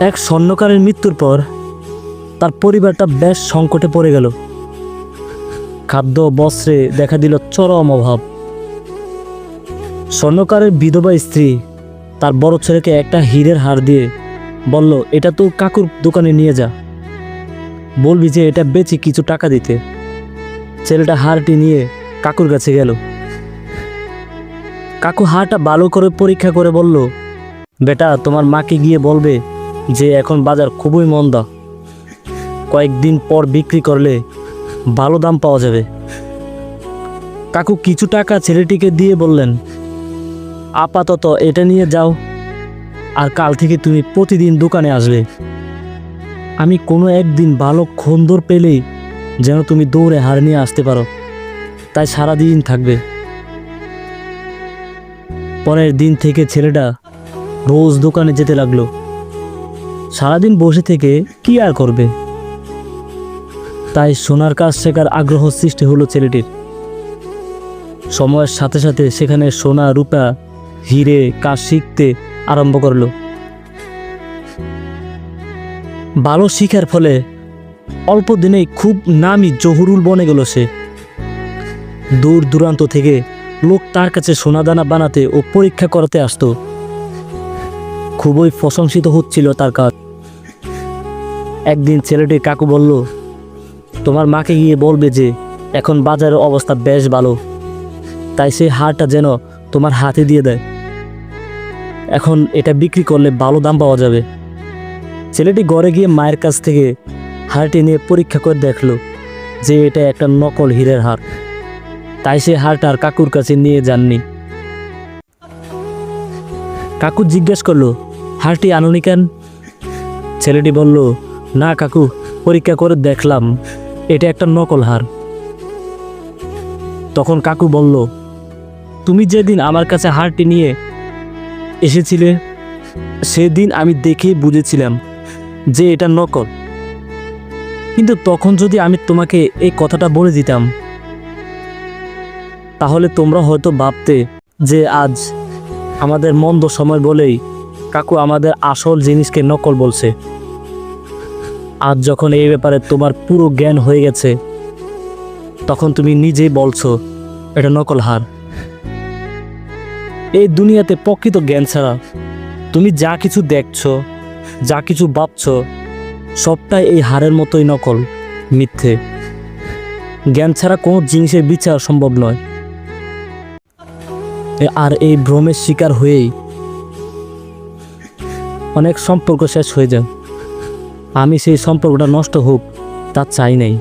এক স্বর্ণকারের মৃত্যুর পর তার পরিবারটা বেশ সংকটে পড়ে গেল। খাদ্য বস্ত্রে দেখা দিল চরম অভাব। স্বর্ণকারের বিধবা স্ত্রী তার বড় ছেলেকে একটা হীরের হার দিয়ে বলল, এটা তো কাকুর দোকানে নিয়ে যা, বলবি যে এটা বেচে কিছু টাকা দিতে। ছেলেটা হারটি নিয়ে কাকুর কাছে গেল। কাকু হারটা ভালো করে পরীক্ষা করে বলল, বেটা, তোমার মাকে গিয়ে বলবে যে এখন বাজার খুবই মন্দা, কয়েকদিন পর বিক্রি করলে ভালো দাম পাওয়া যাবে। কাকু কিছু টাকা ছেলেটিকে দিয়ে বললেন, আপাতত এটা নিয়ে যাও, আর কাল থেকে তুমি প্রতিদিন দোকানে আসবে। আমি কোনো একদিন ভালো খন্দর পেলেই যেন তুমি দৌড়ে হার নিয়ে আসতে পারো, তাই সারাদিন থাকবে। পরের দিন থেকে ছেলেটা রোজ দোকানে যেতে লাগলো। সারাদিন বসে থেকে কি আর করবে, তাই সোনার কাজ শেখার আগ্রহ সৃষ্টি হলো ছেলেটির। সময়ের সাথে সাথে সেখানে সোনা, রূপা, হিরে কাজ শিখতে আরম্ভ করলো। ভালো শিখার ফলে অল্প দিনেই খুব নামি জহুরুল বনে গেল সে। দূর দূরান্ত থেকে লোক তার কাছে সোনাদানা বানাতে ও পরীক্ষা করাতে আসতো। খুবই প্রশংসিত হচ্ছিল তার কাজ। একদিন ছেলেটির কাকু বলল, তোমার মাকে গিয়ে বলবে যে এখন বাজারের অবস্থা বেশ ভালো, তাই সেই হারটা যেন তোমার হাতে দিয়ে দেয়। এখন এটা বিক্রি করলে ভালো দাম পাওয়া যাবে। ছেলেটি ঘরে গিয়ে মায়ের কাছ থেকে হারটি নিয়ে পরীক্ষা করে দেখলো যে এটা একটা নকল হীরের হার, তাই সে হারটা আর কাকুর কাছে নিয়ে যাননি। কাকু জিজ্ঞেস করলো, হারটি আনুনি কেন? ছেলেটি বলল, না কাকু, পরীক্ষা করে দেখলাম এটা একটা নকল হার। তখন কাকু বলল, তুমি যেদিন আমার কাছে হারটি নিয়ে এসেছিলে সেদিন আমি দেখেই বুঝেছিলাম যে এটা নকল, কিন্তু তখন যদি আমি তোমাকে এই কথাটা বলে দিতাম তাহলে তোমরা হয়তো ভাবতে যে আজ আমাদের মন্দ সময় বলেই কাকু আমাদের আসল জিনিসকে নকল বলছে। আজ যখন এই ব্যাপারে তোমার পুরো জ্ঞান হয়ে গেছে, তখন তুমি নিজেই বলছো এটা নকল হার। এই দুনিয়াতে প্রকৃত জ্ঞান ছাড়া তুমি যা কিছু দেখছো, যা কিছু ভাবছো, সবটাই এই হারের মতোই নকল, মিথ্যে। জ্ঞান ছাড়া কোনো জিনিসের বিচার সম্ভব নয়। আর এই ভ্রমের শিকার হয়েই অনেক সম্পর্ক শেষ হয়ে যায়। আমি সেই সম্পর্কটা নষ্ট হোক তা চাই নাই।